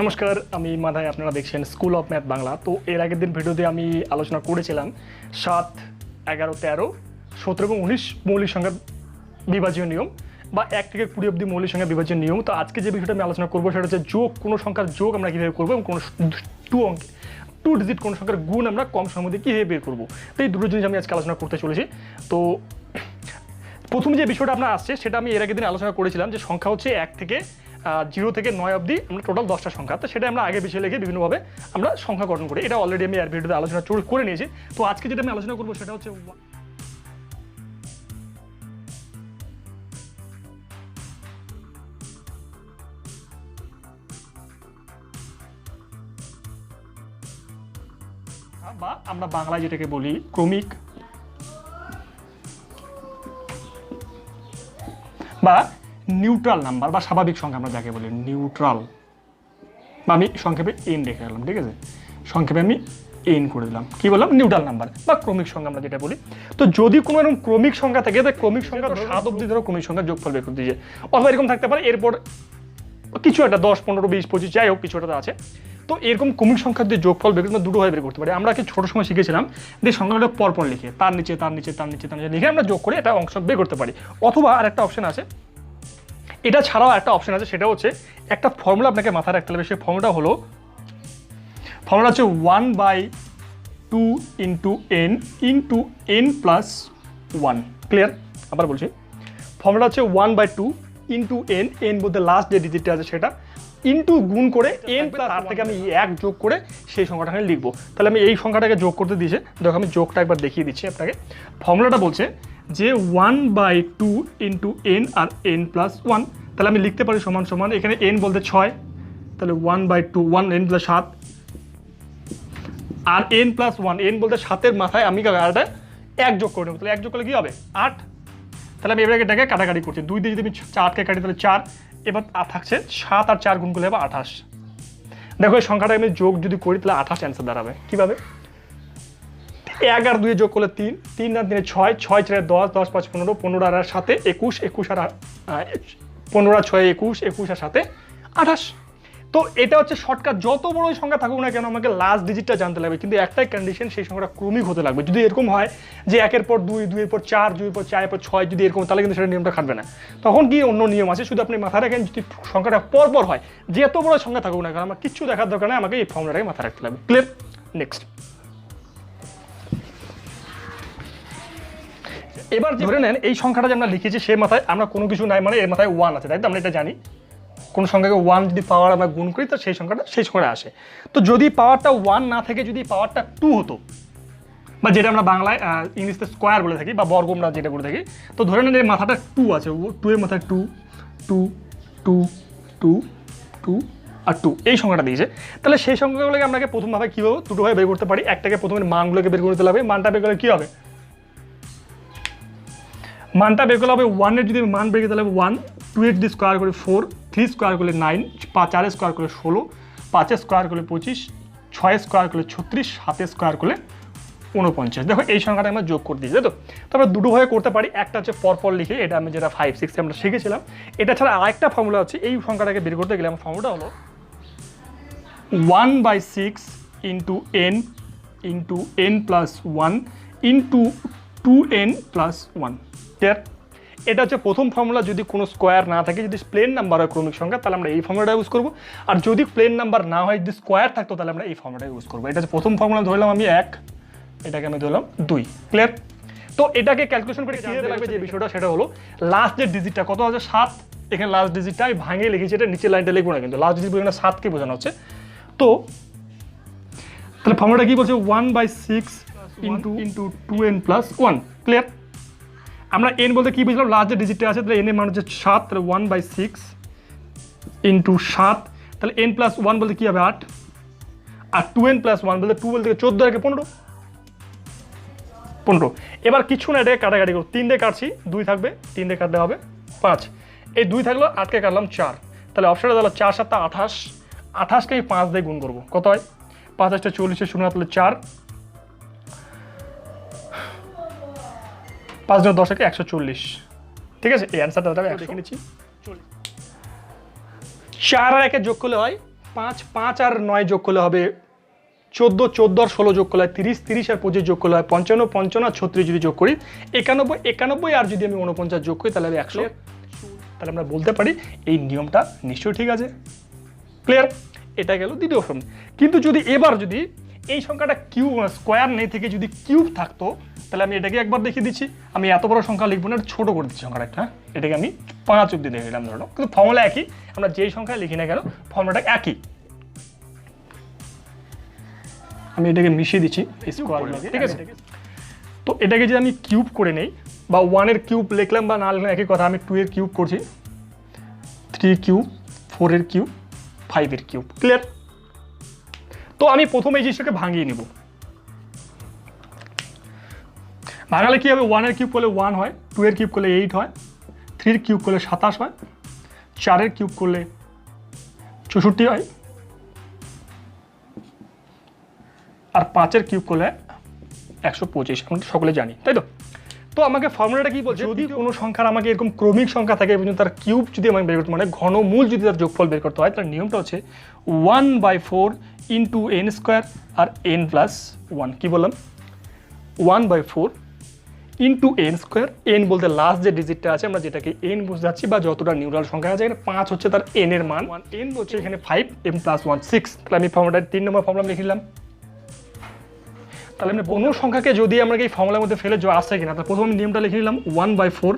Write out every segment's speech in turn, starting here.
নমস্কার, আমি মাধায়। আপনারা দেখছেন স্কুল অফ ম্যাথ বাংলা। তো এর আগের দিন ভিডিওতে আমি আলোচনা করেছিলাম 7, 11, 13, 17 এবং 19 মৌলিক সংখ্যার বিভাজ্য নিয়ম বা 1 থেকে 20 অবধি মৌলিক সংখ্যা বিভাজ্য নিয়ম। তো আজকে যে বিষয়টা আমি আলোচনা করবো সেটা হচ্ছে যোগ, কোনো সংখ্যার যোগ আমরা কীভাবে করবো এবং কোনো টু ডিজিট কোনো সংখ্যার গুণ আমরা কম সময়ের মধ্যে কীভাবে বের করবো। তো এই দুটো জিনিস আমি আজকে আলোচনা করতে চলেছি। তো প্রথম যে বিষয়টা আপনার আসছে সেটা আমি এর আগের দিন আলোচনা করেছিলাম যে সংখ্যা হচ্ছে 1 থেকে 0 থেকে 9 অবধি আমরা টোটাল 10টা সংখ্যা। তো সেটা আমরা আগে বিষয় লিখে বিভিন্নভাবে আমরা সংখ্যা গঠন করি। এটা অলরেডি আমি এর ভিডিওতে আলোচনা করে নিয়েছি। তো আজকে যেটা আমি আলোচনা করবো সেটা হচ্ছে বা আমরা বাংলায় যেটাকে বলি ক্রমিক বা নিউট্রাল নাম্বার বা স্বাভাবিক সংখ্যা আমরা যাকে বলি নিউট্রাল, বা আমি সংক্ষেপে এন রেখে গেলাম। ঠিক আছে, সংক্ষেপে আমি এন করে দিলাম। কি বললাম? নিউট্রাল নাম্বার বা ক্রমিক সংখ্যা আমরা যেটা বলি। তো যদি কোনো এরকম ক্রমিক সংখ্যা থাকে, তাহলে ক্রমিক সংখ্যা 7 অবধি ধরো ক্রমিক সংখ্যার যোগফল বের করতে দিয়েছে, অথবা এরকম থাকতে পারে এরপর কিছু একটা 10, 15, 20, 25 যাই হোক কিছু একটা আছে। তো এরকম ক্রমিক সংখ্যার যে যোগফল বের করতে দুটোভাবে বের করতে পারি। আমরা কি ছোট সময় শিখেছিলাম যে সংখ্যাটা পরপর লিখে তার নিচে লিখে আমরা যোগ করে একটা অংশ বের করতে পারি। অথবা আর একটা অপশন আছে, এটা ছাড়াও একটা অপশন আছে, সেটা হচ্ছে একটা ফর্মুলা আপনাকে মাথায় রাখতে হবে। সেই ফর্মুলা হচ্ছে 1/2 ইন্টু n প্লাস 1। ক্লিয়ার? আবার বলছি, ফর্মুলা হচ্ছে 1/2 ইন্টু n বলতে লাস্ট যে ডিজিটটা আছে সেটা, ইন্টু গুণ করে n প্লাস তার থেকে আমি 1 যোগ করে সেই সংখ্যাটাকে লিখবো। তাহলে আমি এই সংখ্যাটাকে যোগ করতে দিয়েছি। দেখো আমি যোগটা একবার দেখিয়ে দিচ্ছি আপনাকে। ফর্মুলাটা বলছে যে 1/2 ইন্টু n আর n প্লাস 1। তাহলে আমি লিখতে পারি সমান সমান, এখানে n বলতে 6, তাহলে 1/2 1 n প্লাস 7 আর n প্লাস 1, n বলতে 7-এর মাথায় আমি আরটা 1 যোগ করে নেবো। তাহলে 1 যোগ করলে কী হবে? 8। তাহলে আমি এবারে এটাকে কাটাকাটি করছি, 2 দিয়ে যদি আমি 4কে কাটি তাহলে 4, এবার থাকছে 7 আর 4 গুণ করলে হবে 28। দেখো এই সংখ্যাটা আমি যোগ যদি করি তাহলে 28 অ্যান্সার দাঁড়াবে। কীভাবে? 1 আর 2 যোগ করলে 3, 3 আর 3 6, 6 4 10, 10 5 15, 15 আর 7 21, 21 আর 15 আর 6 21, 21 আর 7 28। তো এটা হচ্ছে শর্টকাট। যত বড় সংখ্যা থাকুক না কেন আমাকে লাস্ট ডিজিটটা জানতে লাগবে, কিন্তু একটাই কন্ডিশন, সেই সংখ্যাটা ক্রমিক হতে লাগবে। যদি এরকম হয় যে 1-এর পর 2, 2-এর পর 4, 2-এর পর 4-এর পর 6, যদি এরকম, তাহলে কিন্তু সেটা নিয়মটা খাটবে না। তখন কি অন্য নিয়ম আছে, শুধু আপনি মাথায় রাখেন যদি সংখ্যাটা পরপর হয়, যে এত বড় সংখ্যা থাকুক না কেন আমার কিচ্ছু দেখার দরকার নেই, আমাকে এই ফর্মুলাটাকে মাথায় রাখতে লাগবে। ক্লিয়ার? নেক্সট, এবার ধরে নেন এই সংখ্যাটা যে আমরা লিখেছি সে মাথায় আমরা কোনো কিছু নাই, মানে এর মাথায় 1 আছে, তাই তো? আমরা এটা জানি কোনো সংখ্যাকে 1 যদি পাওয়ার আমরা গুণ করি তো সেই সংখ্যাটা আসে। তো যদি পাওয়ারটা 1 না থেকে যদি পাওয়ারটা 2 হতো, বা যেটা আমরা বাংলায় ইংলিশে স্কোয়ার বলে থাকি বা বর্গ আমরা যেটা করে থাকি, তো ধরে নেন এর মাথাটা 2 আছে, 2 এর মাথায় 2 2 2 2 2 আর 2 এই সংখ্যাটা দিয়েছে। তাহলে সেই সংখ্যাগুলোকে আপনাকে প্রথমভাবে কীভাবে দুটোভাবে বের করতে পারি। একটাকে প্রথমে মানগুলোকে বের করতে লাগবে। মানটা বের করলে কী হবে? মানটা বের করলে হবে 1-এর যদি মান বের করতে হবে 1, 2-এর যদি স্কোয়ার করে 4, 3 স্কোয়ার করলে 9, 4-এর স্কোয়ার করলে 16, 5-এর স্কোয়ার করলে 25, 6-এর স্কোয়ার করলে 36, 7-এর স্কোয়ার করলে 49। দেখো এই সংখ্যাটা আমরা যোগ করে দিয়েছি। তো আমরা দুটোভাবে করতে পারি। একটা হচ্ছে পরপর লিখে, এটা আমি যেটা 5, 6 আমরা শিখেছিলাম। এটা ছাড়া আরেকটা ফর্মুলা আছে, এই সংখ্যাটাকে বের করতে গেলে আমার ফর্মুলাটা হলো 1/6 into n plus 1 into 2n plus 1। Clear? এটা হচ্ছে প্রথম ফর্মুলা। যদি কোনো স্কোয়ার না থাকে, যদি প্লেন নাম্বার হয় ক্রমিক সংখ্যা, তাহলে আমরা এই ফর্মুলাটা ইউজ করবো। আর যদি প্লেন নাম্বার না হয়, যদি স্কোয়ার থাকতো, তাহলে আমরা এই ফর্মুলাটা ইউজ করবো। এটা হচ্ছে প্রথম ফর্মুলা। ধরলাম আমি 1, এটাকে আমি ধরলাম 2। ক্লিয়ার? তো এটাকে ক্যালকুলেশন করে জানতে লাগবে যে বিষয়টা, সেটা হলো লাস্ট যে ডিজিটটা কত আছে 7। এখানে লাস্ট ডিজিটটা আমি ভাঙিয়ে লিখেছি, এটা নিচের লাইনটা লিখবো না, কিন্তু লাস্ট ডিজিট এখানে 7কে বোঝানো হচ্ছে। তো তাহলে ফর্মুলাটা কি বলছে? 1/6 ইন্টু 2n প্লাস 1। ক্লিয়ার? আমরা n বলতে কি বুঝলাম? লাস্ট যে ডিজিটটা আছে, তাহলে n এর মান হচ্ছে 7, তাহলে 1/6 ইন্টু 7, তাহলে n প্লাস 1 বলতে কী হবে? 8, আর 2n প্লাস 1 বলতে 2 বলতে 14 আর 15। এবার কিছু না, এটাকে কাটাকাটি করো। 3 দিয়ে কাটছি, 2 থাকবে, 3 দিয়ে কাটলে হবে 5, এই 2 থাকলো, 8কে কাটলাম 4। তাহলে অপশনটা হলো 4 7 28, 28কে আমি 5 দিয়ে গুণ করবো। কত হয়? 5 8 40, 0 তাহলে 4, 5 10 140। ঠিক আছে, এই অ্যান্সারটা আমি দেখে নিচ্ছি। 4 আর 1 যোগ করলে হয় 5, 5 আর 9 যোগ করলে হবে 14, 14 আর 16 যোগ করলে হয় 30, 30 আর 25 যোগ করলে হয় 55, 55 আর 36 যদি যোগ করি 91, 91 আর যদি আমি 49 যোগ করি তাহলে হবে 100। তাহলে আমরা বলতে পারি এই নিয়মটা নিশ্চয়ই ঠিক আছে। ক্লিয়ার? এটা গেল দ্বিতীয় ফর্ম। কিন্তু যদি এবার যদি এই সংখ্যাটা কিউব স্কোয়ার নেই থেকে যদি কিউব থাকতো তাহলে আমি এটাকে একবার দেখিয়ে দিচ্ছি। আমি এত বড় সংখ্যা লিখবো না, ছোট করে দিচ্ছি সংখ্যাটা একটা। এটাকে আমি 5 অব্দি দেখে দিলাম ধরো, কিন্তু ফর্মুলা একই, আমরা যেই সংখ্যা লিখি না কেন ফর্মুলাটা একই। আমি এটাকে মিশিয়ে দিচ্ছি স্কোয়ার, ঠিক আছে? তো এটাকে যদি আমি কিউব করে নেই বা 1 এর কিউব লিখলাম বা না লিখলাম একই কথা, আমি 2 এর কিউব করছি, 3 কিউব, 4 এর কিউব, 5 এর কিউব। ক্লিয়ার? তো আমি প্রথমে এই জিনিসটাকে ভাঙিয়ে নিব। ভাঙালে কি হবে? 1 এর কিউব করলে 1 হয়, 2 এর কিউব করলে 8 হয়, 3 এর কিউব করলে 27 হয়, 4 এর কিউব করলে 64 হয়, আর 5 এর কিউব করলে 125। আমরা সকলে জানি, তাই তো? তো আমাকে ফর্মুলাটা কি বলছে? যদি কোনো সংখ্যার আমাকে এরকম ক্রমিক সংখ্যা থাকে এবং তার কিউব যদি আমাকে বের করতে, মানে ঘনমূল যদি তার যোগফল বের করতে হয়, তার নিয়মটা হচ্ছে 1/4 ইন্টু n স্কোয়ার আর n প্লাস 1। কি বললাম? 1/4 ইন্টু n স্কোয়ার, n বলতে লাস্ট যে ডিজিটটা আছে আমরা যেটাকে n বোঝাচ্ছি বা যতটা নিউরাল সংখ্যা আছে, এখানে 5 হচ্ছে তার n এর মান, n হচ্ছে এখানে 5, m প্লাস 1 6। তাহলে আমি ফর্মুলাটা 3 নম্বর ফর্মুলা লিখে দিলাম। তাহলে আমরা কোনো সংখ্যাকে যদি আমরা এই ফর্মুলার মধ্যে ফেলে আসছে কিনা, তাহলে প্রথমে আমি নিয়মটা লিখে নিলাম 1/4,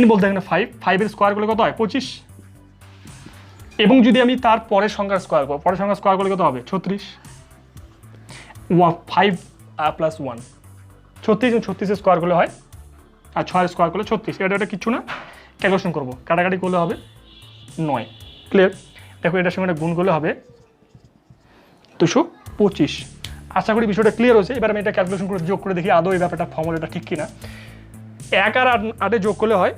n বলতে এখানে 5, 5 এর স্কোয়ার করলে কত হয়? 25। এবং যদি আমি তার পরের সংখ্যার স্কোয়ার করব, পরের সংখ্যার স্কোয়ার করলে কত হবে? 36। 5 প্লাস 1 36, 36 এর স্কোয়ার করলে হয়, আর 6 এর স্কোয়ার করলে 36। এটা কিছু না, ক্যালকুলেশন করবো, কাটাকাটি করলে হবে 9। ক্লিয়ার? দেখো এটার সঙ্গে গুণ করলে হবে 225। আশা করি বিষয়টা ক্লিয়ার হয়েছে। এবার আমি এটা ক্যালকুলেশন করে যোগ করে দেখি আদৌ এই ব্যাপারটা ফর্মুলাটা ঠিক কিনা। 1 আর 8 যোগ করলে হয়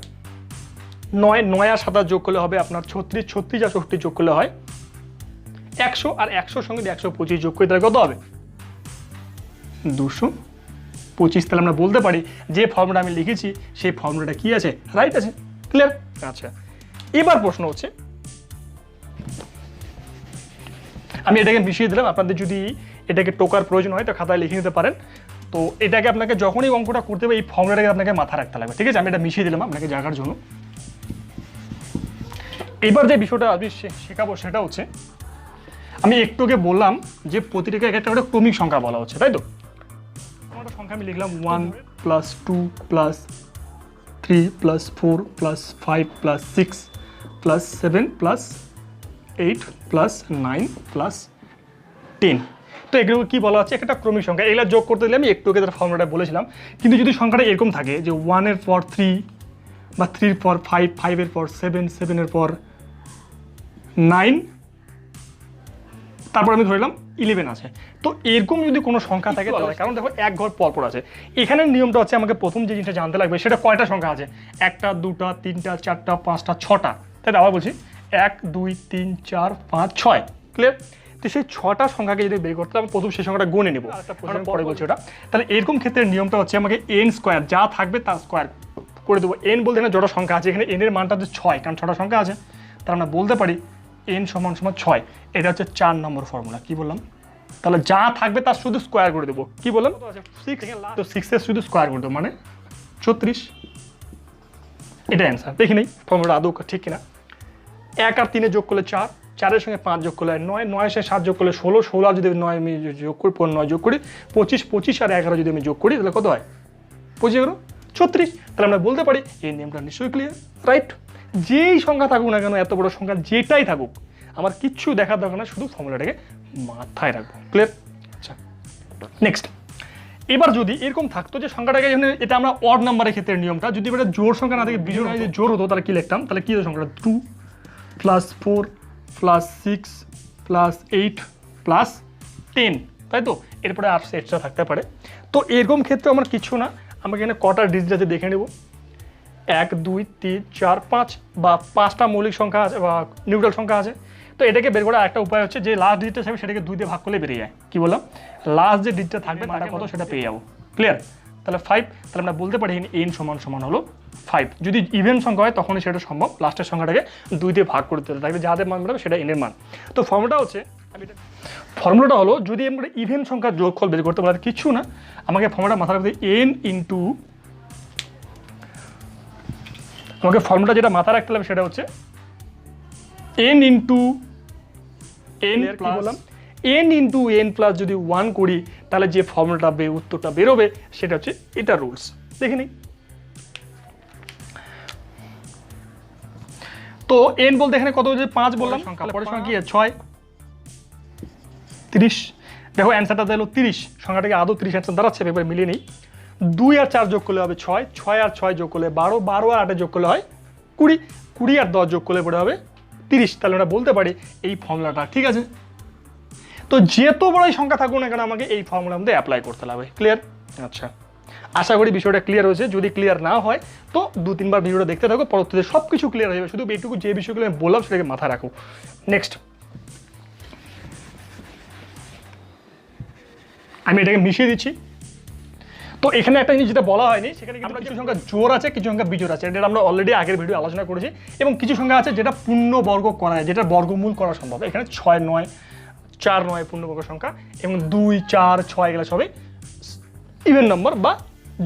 9, 9 আর 7 যোগ করলে হবে আপনার 36, 36 আর 64 যোগ করলে হয় 100, আর 100 সঙ্গে 125 যোগ করে তাহলে কত হবে? 225। তাহলে আমরা বলতে পারি যে ফর্মুলা আমি লিখেছি সেই ফর্মুলাটা কি আছে? রাইট আছে। ক্লিয়ার? আচ্ছা, এবার প্রশ্ন হচ্ছে, আমি এটাকে মিশিয়ে দিলাম। আপনাদের যদি এটাকে টোকার প্রয়োজন হয় তো খাতায় লিখে নিতে পারেন। তো এটাকে আপনাকে যখনই অঙ্কটা করতে হবে এই ফর্মুলাটাকে আপনাকে মাথায় রাখতে লাগবে, ঠিক আছে? আমি এটা মিশিয়ে দিলাম আপনাকে জানার জন্য। এবার যে বিষয়টা আমি শেখাবো সেটা হচ্ছে, আমি একটুকে বললাম যে প্রতিটাকে একটা করে ক্রমিক সংখ্যা বলা হচ্ছে, তাই তো? একটা সংখ্যা আমি লিখলাম 1 plus 2 plus 3 plus 4 plus 5 plus 6 plus 7 plus 8 plus 9 plus 10। তো এগুলো কি বলা হচ্ছে? একটা ক্রমিক সংখ্যা। এগুলো যোগ করতে দিলে আমি একটু তার ফর্মুলাটা বলেছিলাম। কিন্তু যদি সংখ্যাটা এরকম থাকে যে 1 এর পর 3 বা 3 এর পর 5, 5 এর পর 7, 7 এর পর 9, তারপর আমি ধরলাম 11 আছে, তো এরকম যদি কোনো সংখ্যা থাকে তাহলে, কারণ দেখো এক ঘর পরপর আছে, এখানের নিয়মটা হচ্ছে আমাকে প্রথম যে জিনিসটা জানতে লাগবে সেটা কয়টা সংখ্যা আছে? 1টা, 2টা, 3টা, 4টা, 5টা, 6টা। তাই আবার বলছি 1 2 3 4 5 6। ক্লিয়ার? তো সেই 6টা সংখ্যাকে যদি বের করতে আমি প্রথম সেই সংখ্যাটা গুনে নেব, পরে বলছি ওটা। তাহলে এরকম ক্ষেত্রে নিয়মটা হচ্ছে আমাকে n স্কোয়ার যা থাকবে তার স্কোয়ার করে দেবো। n বলতে এখানে যটা সংখ্যা আছে, এখানে n এর মানটা হচ্ছে 6, কারণ 6টা সংখ্যা আছে। তাহলে আমরা বলতে পারি n সমান 6। এটা হচ্ছে 4 নম্বর ফর্মুলা। কি বললাম? তাহলে যা থাকবে তার শুধু স্কোয়ার করে দেবো। কি বললাম? 6, তো 6 এর শুধু স্কোয়ার করে দেবো, মানে 36। এটা অ্যান্সার। দেখি নেই ফর্মুলা আদৌ ঠিক কিনা। 1 আর 3 যোগ করলে 4, 4 এর সঙ্গে 5 যোগ করলে 9, 9 এর সঙ্গে 7 যোগ করলে 16, 16 আর যদি 9 আমি যোগ করি, 9 যোগ করি 25, 25 আর 11 যদি আমি যোগ করি তাহলে কত হয়? 25 11 36। তাহলে আমরা বলতে পারি এই নিয়মটা নিশ্চয়ই ক্লিয়ার, রাইট? যেই সংখ্যা থাকুক না কেন, এত বড় সংখ্যা যেটাই থাকুক, আমার কিচ্ছু দেখার দরকার না, শুধু ফর্মুলাটাকে মাথায় রাখবো। ক্লিয়ার? আচ্ছা, নেক্সট। এবার যদি এরকম থাকতো যে সংখ্যাটাকে, এটা আমরা অড নাম্বারের ক্ষেত্রে নিয়মটা, যদি এটা জোড় সংখ্যা না থেকে বিজোড় জোড় হতো তাহলে কি লিখতাম? তাহলে কি হতো সংখ্যাটা? 2 প্লাস 4 প্লাস 6 প্লাস 8 প্লাস 10, তাই তো? এরপরে আর এক্সট্রা থাকতে পারে। তো এরকম ক্ষেত্রে আমার কিছু না, আমাকে এখানে কটা ডিজিট আছে দেখে নেব। 1 2 3 4 5 বা 5টা মৌলিক সংখ্যা আছে বা নিউট্রাল সংখ্যা আছে। তো এটাকে বের করার একটা উপায় হচ্ছে যে লাস্ট ডিজিটটা থাকবে সেটাকে 2 দিয়ে ভাগ করলে বেরিয়ে যায়। কি বললাম? লাস্ট যে ডিজিটটা থাকবে তাটা কত সেটা পেয়ে যাবো। ক্লিয়ার? তাহলে 5। তাহলে আমরা বলতে পারি n সমান হলো 5। যদি ইভেন সংখ্যা হয় তখনই সেটা সম্ভব, লাস্টের সংখ্যাটাকে 2 দিয়ে ভাগ করতে হবে, তাহলে যাদের মান বেরোবে সেটা n এর মান। তো ফর্মুলাটা হলো যদি আমরা ইভেন সংখ্যার যোগফল বের করতে পারি, কিছু না, আমাকে ফর্মুলাটা মাথায় রাখতে আমাকে ফর্মুলাটা যেটা মাথায় রাখতে হবে সেটা হচ্ছে n ইন্টু n প্লাস যদি 1 করি তাহলে যে ফর্মুলাটা উত্তরটা বেরোবে সেটা হচ্ছে এটা রুলস। দেখে নিই। তো n বলতে এখানে কত হচ্ছে 5 বললাম, পরের সংখ্যা কি 6 30। দেখো অ্যান্সারটা দিল 30, সংখ্যাটাকে আদৌ 30 অ্যান্সার দাঁড়াচ্ছে, এবার মিলিয়ে নিই। 2 আর 4 যোগ করলে হবে 6, 6 আর 6 যোগ করলে 12, 12 আর 8 যোগ করলে হয় 20, 20 আর 10 যোগ করলে পড়ে হবে 30। তাহলে আমরা বলতে পারি এই ফর্মুলাটা ঠিক আছে। তো যেত বড়ই সংখ্যা থাকুক না কেন আমাকে এই ফর্মুলার মধ্যে অ্যাপ্লাই করতে হবে। ক্লিয়ার? আচ্ছা, আশা করি বিষয়টা ক্লিয়ার হয়েছে। যদি ক্লিয়ার না হয় তো 2-3 বার ভিডিওটা দেখতে থাকো, পরবর্তীতে সব কিছু ক্লিয়ার হয়ে যাবে। শুধু এইটুকু যে বিষয়গুলো আমি বললাম সেটাকে মাথায় রাখো। নেক্সট আমি এটাকে মিশিয়ে দিচ্ছি। তো এখানে একটা জিনিস যেটা বলা হয়নি, সেখানে আমরা কিছু সংখ্যা জোড় আছে, কিছু সংখ্যা বিজোড় আছে, এটা আমরা অলরেডি আগের ভিডিও আলোচনা করেছি। এবং কিছু সংখ্যা আছে যেটা পূর্ণবর্গ করা যায়, যেটা বর্গমূল করা সম্ভব। এখানে 6, 9, 4, 9 পূর্ণবর্গ সংখ্যা, এবং 2, 4, 6 এগুলো সবই ইভেন নম্বর বা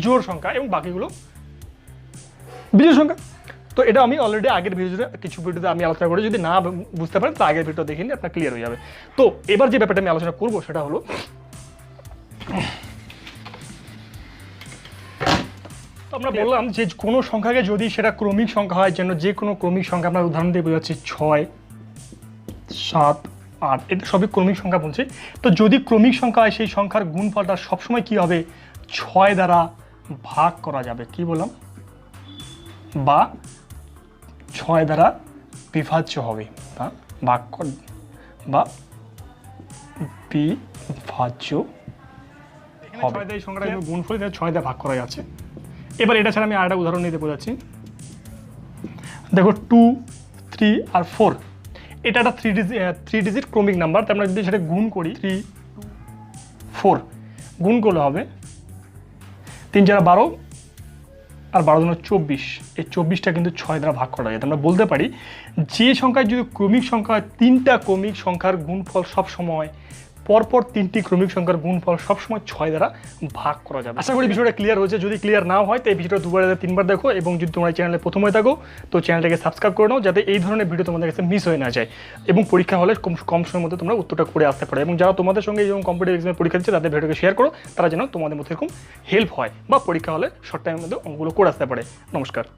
জোড় সংখ্যা, এবং বাকিগুলো বিজোড় সংখ্যা। তো এটা আমি অলরেডি আগের ভিডিওতে কিছু ভিডিওতে আমি আলোচনা করি, যদি না বুঝতে পারেন তো আগের ভিডিও দেখে নিন, আপনার ক্লিয়ার হয়ে যাবে। তো এবার যে ব্যাপারটা আমি আলোচনা করবো সেটা হলো আমরা বললাম যে কোনো সংখ্যাকে যদি সেটা ক্রমিক সংখ্যা হয়, যেন যে কোনো ক্রমিক সংখ্যা, আমরা উদাহরণ দিয়ে বোঝাচ্ছি 6, 7, 8, এটা সবই ক্রমিক সংখ্যা বলছি। তো যদি ক্রমিক সংখ্যা হয় সেই সংখ্যার গুণফলটা সবসময় কি হবে, 6 দ্বারা ভাগ করা যাবে। কি বললাম? বা 6 দ্বারা বিভাজ্য হবে, বা বা বিভাজ্য হবে। 6 দিয়ে এই সংখ্যাটা গুণফল 6 দিয়ে ভাগ করা যাচ্ছে। এবার এটা ছাড়া আমি আরেকটা উদাহরণ নিতে বোঝাচ্ছি। দেখো 2, 3 আর 4, এটা একটা 3 ডিজিট ক্রমিক নাম্বার। তার আমরা যদি সেটা গুণ করি, 3, 4 গুণ করলে হবে 3, 4, 12 আর 12 × 24। এই 24টা কিন্তু 6 দ্বারা ভাগ করা যায়। আমরা বলতে পারি যে সংখ্যায় যদি ক্রমিক সংখ্যা হয়, 3টা ক্রমিক সংখ্যার গুণফল সবসময় পরপর 3টি ক্রমিক সংখ্যার গুণফল সবসময় 6 দ্বারা ভাগ করা যাবে। আশা করি বিষয়টা ক্লিয়ার হয়েছে। যদি ক্লিয়ার না হয় তো এই ভিডিওটা 2-3 দেখো, এবং যদি তোমরা চ্যানেলে প্রথম হয়ে থাকো তো চ্যানেলটাকে সাবস্ক্রাইব করে নাও, যাতে এই ধরনের ভিডিও তোমাদের কাছে মিস হয়ে না যায়, এবং পরীক্ষা হলে কম সময়ের মধ্যে তোমরা উত্তরটা করে আসতে পারো। এবং যারা তোমাদের সঙ্গে এরকম কম্পিটিটিভ এক্সামের পরীক্ষা দিচ্ছে তাদের ভিডিওকে শেয়ার করো, তারা যেন তোমাদের মধ্যে এরকম হেল্প হয় বা পরীক্ষা হলে শর্ট টাইমের মধ্যে অঙ্কগুলো করে আসতে পারে। নমস্কার।